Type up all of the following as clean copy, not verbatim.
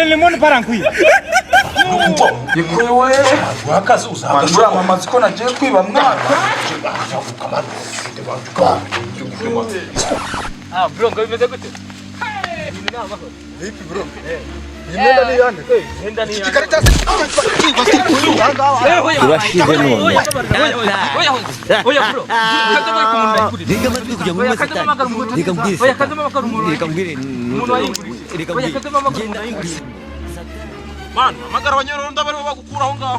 lemon parankwi Yikuwe wakazi uzagashura amazi ko nagiye kwiba mwana. bro ngo bimeze gute? Vipi bro? Imyenda ni yande? Imyenda ni yande. Urashize none. Oya bro. Kadama ko umuntu ayikuri. Reka matwi kujya mu masa. Reka mbwire. Oya kadama ko umuntu. Reka mbwire. Umuntu ayikuri. Reka mbwire. Oya kadama ko umuntu ayikuri. Man, amagara abanyoro ndabari bagukura aho ngaho.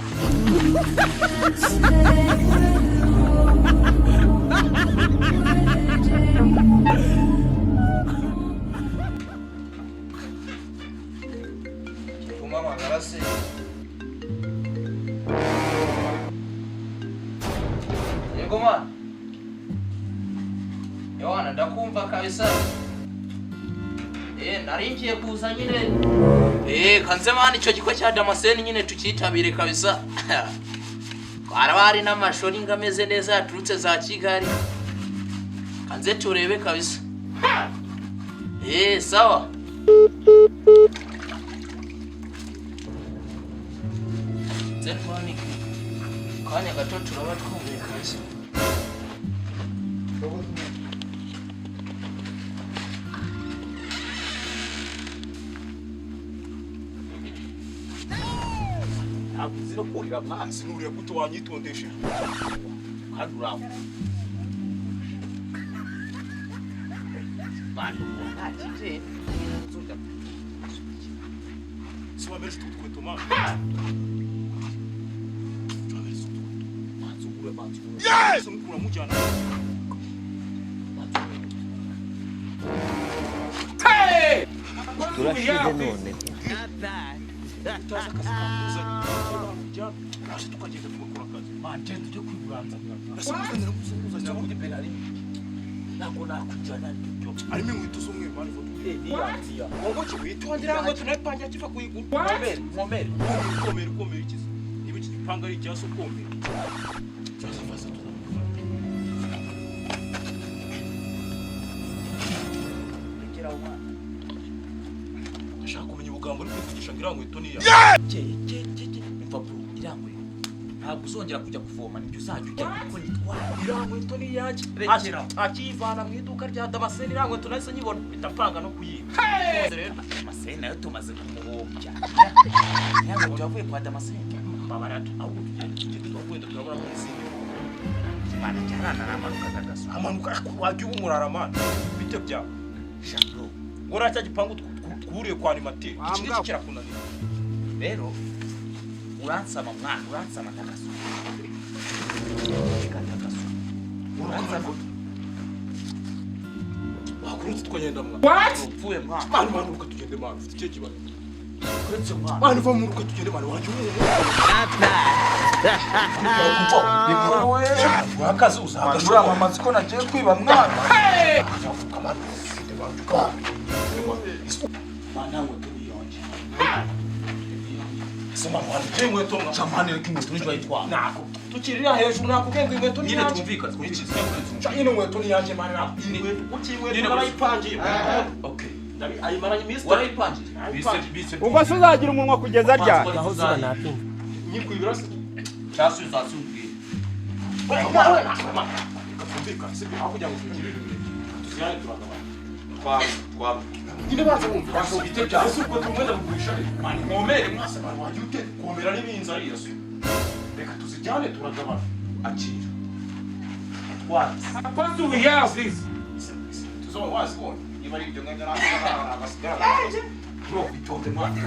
Mama garase. Yego man. Yohana ndakumva kabisa. Naringiye kuza nyine. Kanze man ico giko cya Damascene nyine tukitabire kabisa. Kwarabari n'amashori ngameze neza yaturutse za Kigali. Kanze turebe kabisa. Sawa. Zenmani kanya gato turaba twumviye kabisa. Zino kurira amazi nuriye guto wanyitondeshe. Hadura. Bani ntacye. Swa mereje tukweto ma. Yes! Mkura mujana. Hey! Urashize none. Ntabwo uzongera kujya kuvoma nibyo uzajya ujya kuko nitwa irangweto ni yacu akivana mu iduka rya Damascene irangweto nahise nyibona bitapanga no kuyiba rero Damascene nayo tumaze kumuhombya ntabwo twavuye kwa Damascene babaratu ahubwo tugende twakwenda turabura mu izindi Imana cyarana namanuka gagaso amanuka wajya ubumurara man bite bya shakro ngora cya gipangu twuriye kwa animateur iki kirakunanira rero uransama mwana uransama ndakaso uransama wakurutse twagenda mwana What? upfuye mwana Man uruka tugende man ufite cyo kibazo. kuretse mwana Man uva mu ruka tugende man wajye wakazi uzagashura amazi ko nagiye kwiba mwana mwana ngo turiyonje sema mwana jengwe to chamane k'inkweto n'ijwa yitwa nako tukirira hejuru nako kenga inkweto ni nyine tumvikana twikize nyine inkweto ni yanje mwana ukiwe turayipangiye okay ndabi ayimaranye iminsi turayipangiye bise ubwo se uzagira umunwa kugeza rya Aho zuba napinga. nyikwibira se cyase uzasumbwiye tumvikana se aho kujya ngo tugirire tuziyane turagabana kwa nyine baza bumva bazo bite bya ese ubwo tumwenda kugurisha mani nkomere mwase mani wajye ute komera n'ibinza ari yesu reka tuzijyane turagabana akira twatse What do we have this? tuzo wazibonye niba ari ibyo ngenda n'abasigara bro bitonde mwana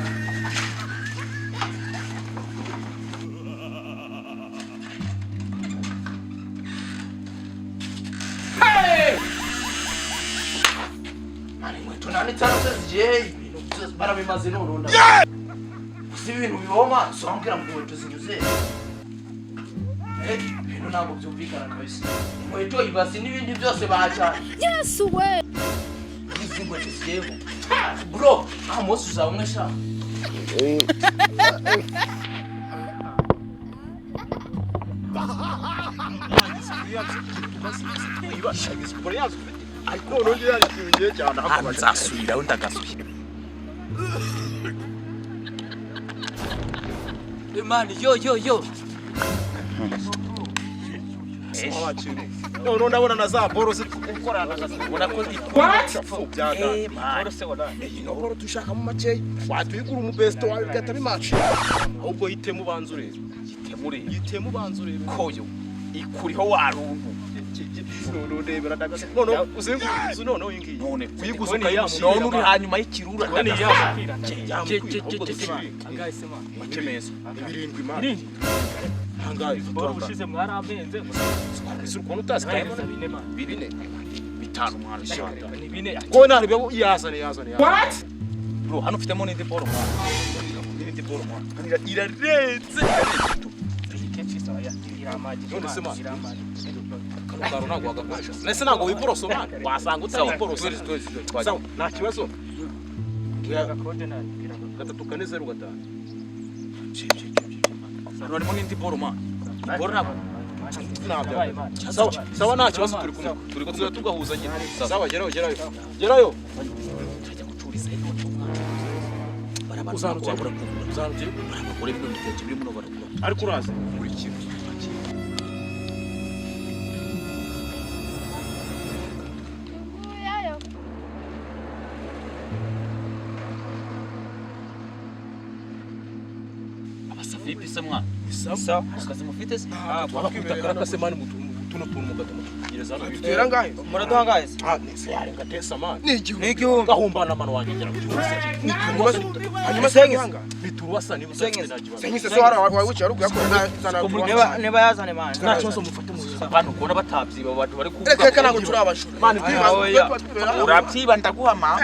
mani mweto nani cyangwa zigiye ibintu byose barabimaze none si ibintu biboma songera mu mweto zinyuze ibintu ntabwo byumvikana kabisa inkweto ibasi n'ibindi byose bacana Yes we. izi nkweto ziyeho bro aho munsi uzaba umwe sha ariko nongeye yagiye cyane nzasubiraho ndagasubira Imana yo no ndabona na za boro zikorana ubona ko ino boro tushaka mu make watuyigura umubesto wawe gatari match ahubwo yitemu banzure yitemu banzure koyo ikuriho waruntu no ndebera dagase no uzenguruzo no yingiye none uyiguza ukayamushyira none uri hanyuma y'ikirura angaisema makemeza ibirindwi imana hangaye ushize mwaramenze isi ukuntu utazikaye bine bitanu mwana shaka ni bine ko nari byo yazane what bro hano ufitemo n'indi boro mwana irarenze none se mwana karugaro nagwa gakoresha nese nago wiboroso mwana wasanga utayiboroso sawa nta kibazo kode nani 3-4-0-5 hano harimo n'indi boro mwana boro nabo sawa nta kibazo turi ko tugahuza nyine sawa gerayo tajya gucuriza ino barabana uzanukura barabakore bino biteke biri muno barakura ariko uraza buri kintu vipi se mwana sawa akazi mufite se twakubita karakase mani tuno tuntu mugatuma gereza no bitera ngahe muraduha ngahe se nese yarenga tesa mani n'igihumbi gahumbana mano wanjye gera hanyuma sengisa bituwasa ni musenge na kibazo sengisa so hara wawe wicara ugakora neba yazane mani nta kibazo mufate mu abantu kubona batabyiba abantu bari kuvuga reka ntabwo turabashura mani urabyiba ndaguha mama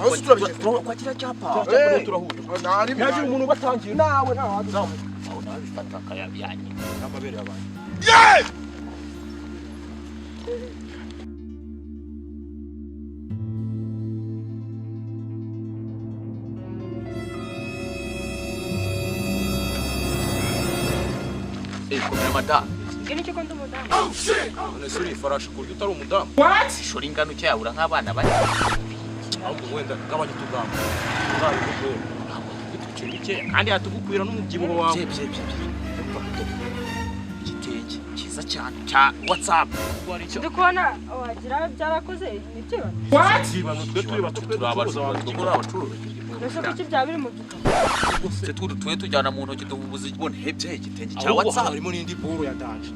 aho turabishye kwakira cyapa turahuda naje umuntu batangiye nawe aho nawe bifata akayabyanyi n'amabere y'abantu komera madamu Gini cyo kwanda umudamu. none suri ifarashi kurya utari umudamu ishuri ingano cyabura nk'abana bari ahubwo wenda gabanya utugamba uraye kubera ituce bike kandi hatugukwira n'umubyibuho wawe igitenge cyiza cyane cya WhatsApp Ndi kubona wagira byarakoze nibyo. ibano twe turi bato turi abacuruzi Mbese kuki byabiri mu gitabo. se tuye tujyana mu ntoki tububuze ibone hebye igitenge cya ahubwo WhatsApp harimo n'indi boro ya danje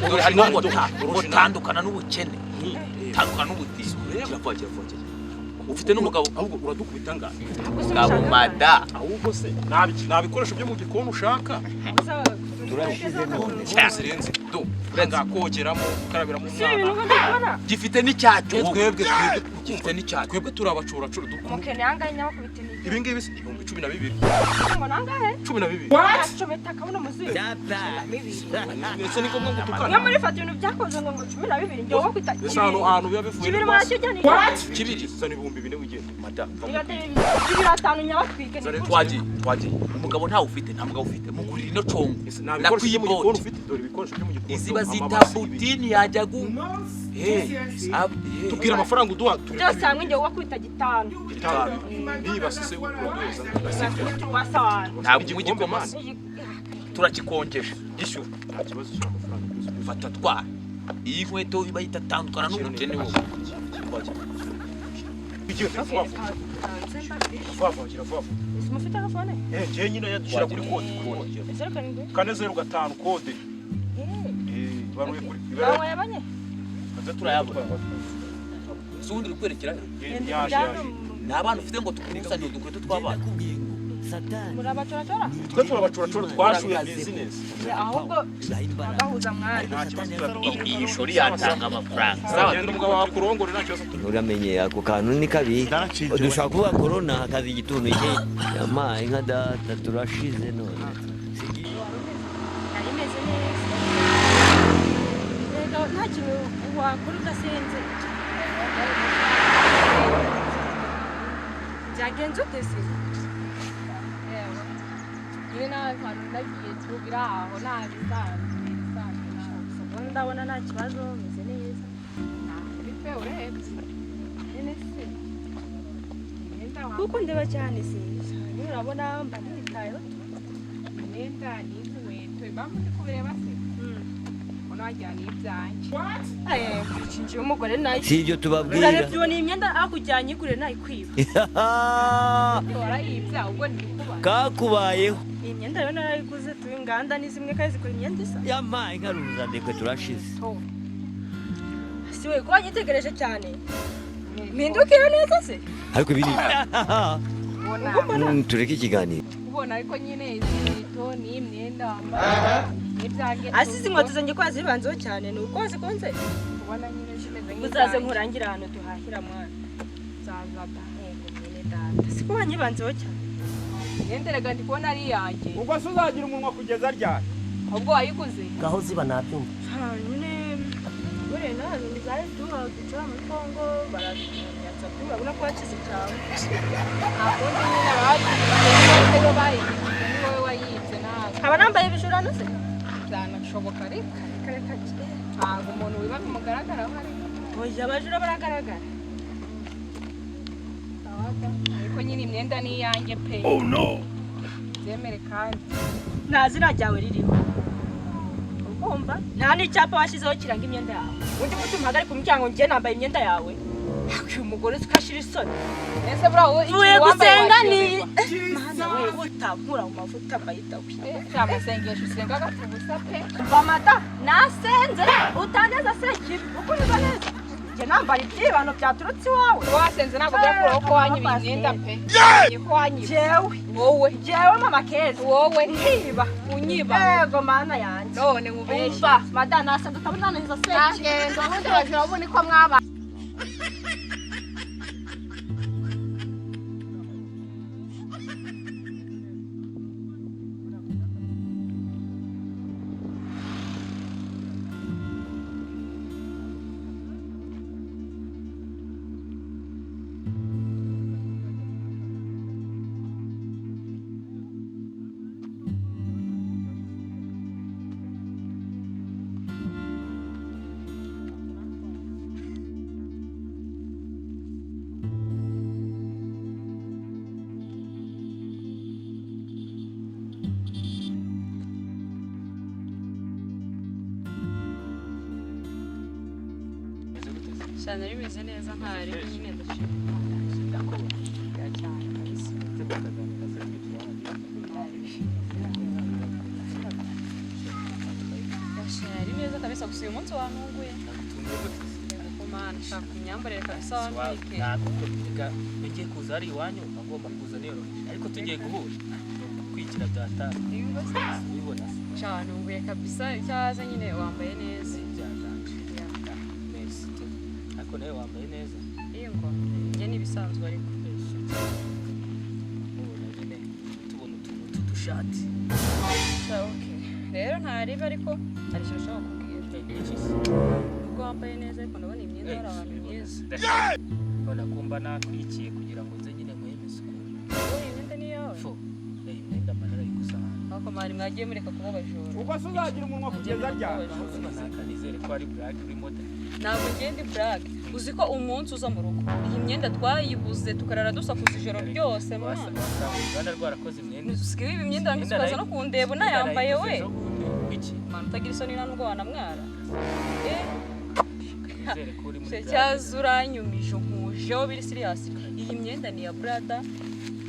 dore harimo ngo tandukana n'ubukene tandukana n'ubutisi kiravuga ufite n'umugabo ahubwo uradukubita ngahe ngabo mada ahubwo se nabikoresho byo mu gikoni ushaka turashize none zirenze do urenga kogeramo ukarabiramo Sibintu gifite n'icyacyo twebwe gifite n'icyacyo twebwe turabacuracura Mukene yangaye nyabakubite ni. ibi ngibi se 12 Ngo nangahe? 12 Acometa kabona muzibe. ese niko ngo gutukana Nka muri fata ibintu byakoze ngo 12 ngiye wo kwita. ese hano biba bivuye Kibiri mwacyo jyani. kibiri sani 2000 wigenda madam Biratanu nyabakubike ni. twagiye umugabo ntawe ufite nta mugabo ufite mugurira ino congo nabikoresho byo mu gikoni ufite dore ibikoresho byo mu gikoni iziba zita butini yajya gu tubwira amafaranga uduha Byose hamwe ngiye wo kwita gitanu. niba se urodoza ntabwo mu gikoma turakikongesha gishyura nta kibazo cy'amafaranga ufata twa iyi nkweto iba yitatandukana n'ubukene wowe igiye vuba Mufite agafone? njye nyine yadushyira kuri kode 405 kode baruye kuri Bawe yabanye? kaza turayabura sundi rukwerekera ni abana ufite ngo tukusanye udukweto tw'abana Murabacora? twe turabacuracura twashuye business Ahubwo gahuza mwari. iyi shori yatanga amafaranga sawa genda umugabo wakurongore nta kibazo uramenye ako kantu ni kabi dushaka kuvuga corona hakaza igituntu cye yamaye nka data turashize none Nari meze neza. Rega nta kintu wakora udasenze. Byagenze ute se? Yewe. Niwe nawe kantu ndagiye tuge biraho nabisanzwe ndabona nta kibazo meze neza pe urebye nene se kuko ndeba cyane se urabona mba nitayeho imyenda n'inkweto bamwe kubireba se unajyana ibyanjye nshinjiye umugore nayo si ibyo tubabwira urarebye ni imyenda akujyanye igure nayikwiba warayibya ubwo ndikuba kakubayeho iyi myenda rero narayiguze tuye inganda ni zimwe kandi zikora imyenda isa yamaye nkaruza ndekwe turashize siwe kuba nyitegereje cyane mpindukira neza se ariko biri tureke ikiganiro ubona ariko nyine izi nkweto n'imyenda wambaye n'ibyange asize inkweto zanjye ko zibanzeho cyane ni uko zikunze ubona nyine zimeze nk'izanjye uzaze nkurangira ahantu tuhahira mwana zaza da nyine data siko wanyibanzeho cyane yenderega ndi kubona ari yanjye ubwo se uzagira umunwa kugeza ryari ubwo wayiguze gaho ziba nabyumva nyine bure nazo nizare duca muri Kongo barazanyatsa urabona ko wakize cyane akundi nyine abagiye bayigize ni wowe wayibye nawe aba nambaye ibijurano se byanashoboka ariko kareka ntabwo umuntu wiba bimugaragaraho ariko oya abajura baragaragara ariko nyine imyenda ni iyanjye pe oh no byemere kandi nta zina ryawe ririho urumva nta n'icyapa washyizeho kiranga imyenda yawe undi gutuma uhagarika umuryango njye nambaye imyenda yawe uyu mugore ukashira isoni ese buriya uvuye gusenga ni mana we utankura mu mavuta mbayitawe amasengesho usenga agatubusa pe mva mata nasenze utaneza se kibi uko niba neza njye nambara ibyibano byaturutse iwawe wasenze ntabwo byakuraho ko wanyibiye imyenda pe ko wanyibiye jewe mama keza wowe nkiba unyiba yego mana yanjye none nkubeshya mada nasenze utabona neza se ngendo ubundi bajura ubu niko mwaba cyane rimeze neza ntari nyine ndashaka cyane Cher neza kabisa gusa uyu munsi wantunguye kumana nshaka kunyambarira kabisa wanike ngiye kuza ari iwanyu agomba kuza niyoroheje ariko tugiye guhura kwikira data ubibona cyane unguye kabisa cyaza nyine wambaye neza ariko nawe wambaye neza iyo ngo njye nibisanzwe ariko ubona nyine tubona utuntu tudushati rero ntariba ariko hari ikintu ushobora kubwira ubwo wambaye neza ariko ndabona imyenda hari ahantu myiza ubona kumva nakwikiye kugira ngo nze nyine nkweme isuku iyi myenda ni iyawe imyenda manara y'igusa ariko mwari mwagiye mureka kuba abajura ubwo se uzagira umunwa kugeza ryari nakanizere ko ari black uri model ntabwo ngenda black uzi ko umunsi uza mu rugo iyi myenda twayibuze tukarara dusakuza ijoro ryose mwana Rwanda rwarakoze imyenda usigaye ibi myenda ukaza no kundeba unayambaye we iki mwana utagira isoni nta nubwo wanamwara kanizere ko uri muri cyaza uranyumije nkujeho biri serious iyi myenda ni ya brada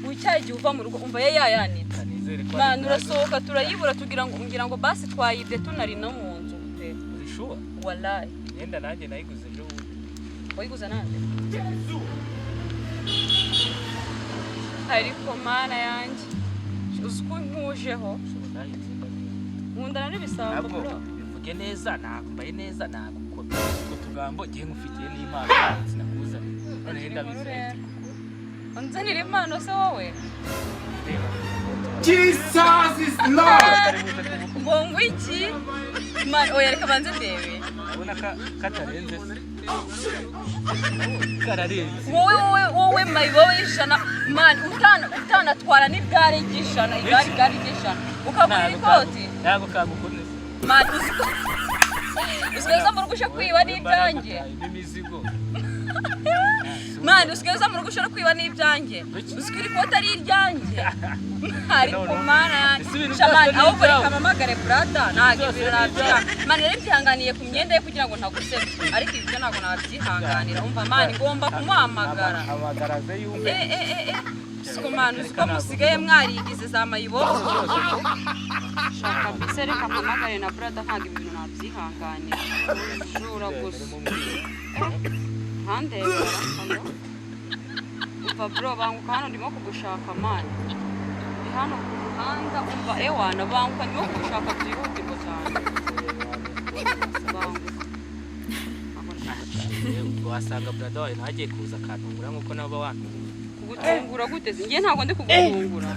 ucyagiye uva mu rugo umva yayanitse kanizere ko mwana urasohoka turayibura ngira ngo basi twayibye tunari no mu nzu pe urishuwa wallahi imyenda nanjye nayiguze ejo wayiguze nande ariko mana yanjye uzi ko nkujeho nkundana n'ibisambo bro bivuge neza nakumbaye neza nagukomeye utwo tugambo ngiye ngufitiye n'impano sinakuzanye none ndabizeye unzanira impano se wowe Jesus is Lord ngo ngwiki man oya reka banze ndebe urabona katarenze wowe mayibowe y'ijana man utanatwara n'igare ry'ijana igare ry'ijana ukagura ikoti ntabwo kagukunze man usigeza mu rugo kwiba n'ibyanjye n'imizigo man usigeza mu rugo kwiba n'ibyanjye usikira ikoti ari iryanjye ariko mana shamani aho buri kamamagare brada ntabwo ibintu nabyira man rero byihanganiye ku myenda ye kugira ngo ntagusebe ariko ibyo ntabwo nabyihanganira umva man ngomba kumuhamagara amagaraze y'umwe siko man usiko musigaye mwarigize za mayibo shaka bise reka mpamagare na brada ntabwo ibintu nabyihanganira shura gusa hande umva bro banguka hano ndimo kugushaka man hano kuhanda umva ewana banguka ndimo kugushaka byihutirwa cyane wasanga brada wawe ntagiye kuza akantungura nk'uko nabo bantu kugutungura guteze ngiye ntabwo ndi kugutungura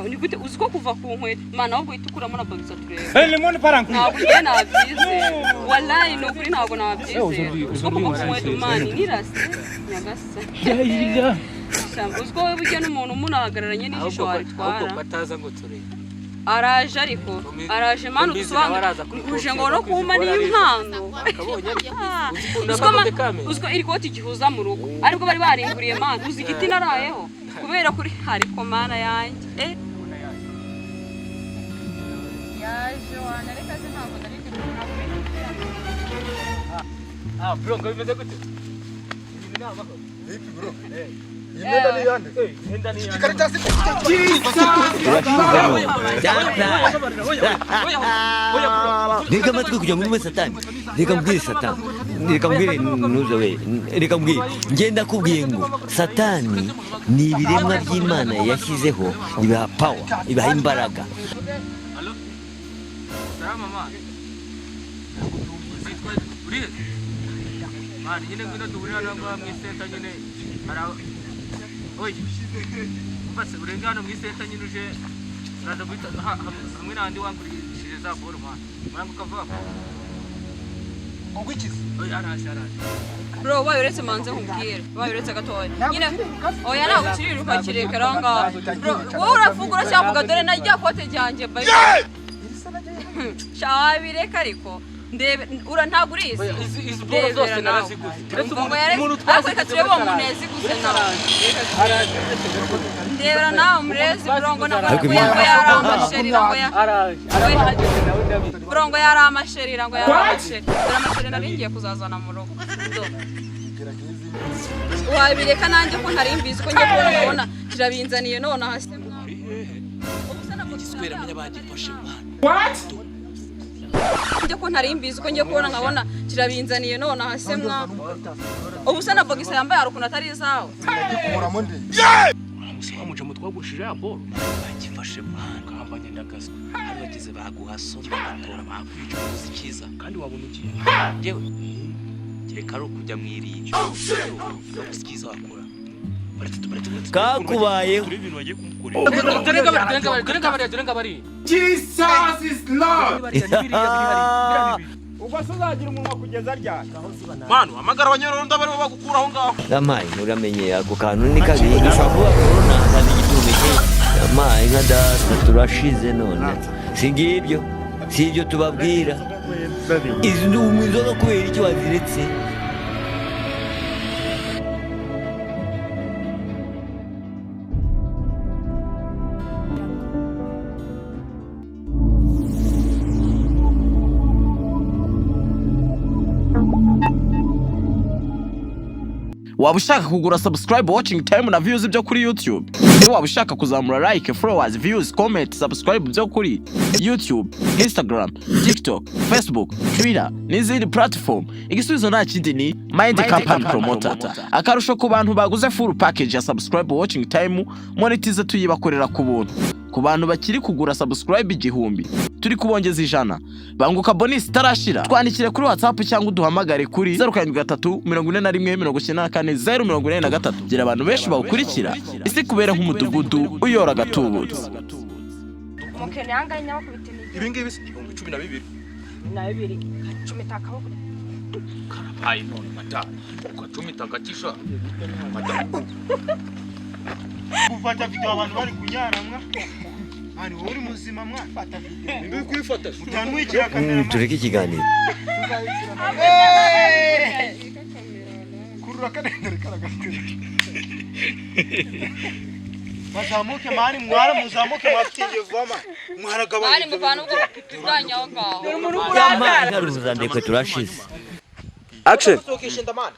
ni gute uzi ko kuva ku nkweto mana ahubwo itukuramo na bagisa tureba ntabwo ngiye nabyize wallahi ni ukuri ntabwo nabyize uzi ko kuva ku nkweto mani nirase nyagasa uzi ko wowe burya n'umuntu umunahagararanye n'ijisho waritwara bataza ngo turebe araje ariko araje manu dusobanura uje ngo no kuma n'impano uziko iri koti gihuza mu rugo ariko bari barimburiye manu uzi igiti narayeho kubera kuri ariko mana yanjye yaje wana reka se ntabwo narindi bro ngo bimeze gute Vipi bro? Imyenda ni yande? Imyenda ni yande. Karatasi. Reka matwi kujya muri satani. Reka mbwire satani. Reka mbwire nuzo we. Reka mbwire. Ngenda kubwiye ngo satani ni ibiremwa by'Imana yashyizeho ibaha power, ibaha imbaraga. Allo? Salama mama. Zitwa uri. Mani nyine ngwino duhurira nangwa mwisenta nyine ara Oye. Mbase urengano mwisenta nyine uje rada bita hamwe nandi wangurishije za boro mani. Mwangu kava. Ogwikize. Oya araje. Bro wayuretse manze nkubwire. Wayuretse gatoya. Nyine oya nawe ukiriruka kirekera nga. Bro wowe urafungura cyavuga dore najya kote ryanjye bayi. Shabireka ariko ndebe ura ntagurize izi boro zose naraziguze umuntu twaseka turebe uwo muntu yaziguze nawe ndebera nawe murezi burongo nabwo yaramashirira ngo ya burongo yaramashirira ngo yaramashirira aramashirira nabingiye kuzazana mu rugo wabireka nanjye ko ntari mbizi ko ngiye kubona kirabinzaniye none hasi igiswera menya bagifashe what njye ko ntari mbizi ko ngiye kubona nkabona kirabinzaniye none hasemwa ubusa na bogisa yambaye arukuna atari izawe kumuramo ndi musamuje mutwagushije ya boro bagifashe mwana kambanye ndagaza hari bagize baguhasoma bakora bakwica uzikiza kandi wabona ugiye jewe reka ari ukujya mwiriye uzikiza wakora kakubayeho dore bari Jesus is Lord. Ubwo uzagira umunwa kugeza ryaka. Manu amagara abanyorondo bari bagukuraho ngaho. Yamaye uramenye ako kantu ni kabi gishobora corona kandi gitume cye yamaye nka data turashize none sibyo tubabwira izi ndumizo no kubera icyo waziretse waba ushaka kugura subscribe watching time na views byo kuri YouTube waba ushaka kuzamura like followers views comment subscribe byo kuri YouTube Instagram TikTok Facebook Twitter n'izindi platform igisubizo nta kindi ni Mind Company Promoter akarusho ku bantu baguze full package ya subscribe watching time monetize tuyibakorera ku buntu ku bantu bakiri kugura subscribe 1000 turi kubongeza 100 banguka bonus tarashira twandikire kuri WhatsApp cyangwa uduhamagare kuri 0733 gira abantu benshi bawukurikira isi kubera nk'umudugudu uyora gatubutse mukene yanganya bakubitini Ibi ngibi 12 na 2 10 takabo karabaye none mata ukacumita gakisha mata Ufata video abantu bari kunyaramwa. Mani uri muzima mwa fata video. Ndi kwifata. Utanwikira kamera. tureke ikiganiro. Kurura kadendere karagafite. Mazamuke mani mwara muzamuke mafitiye voma. Mwaragabanye. Mani muvana ubwo pipi bwanyaho ngaho. Yama ingaruza ndekwe turashize. Action. Sokisha ndamana.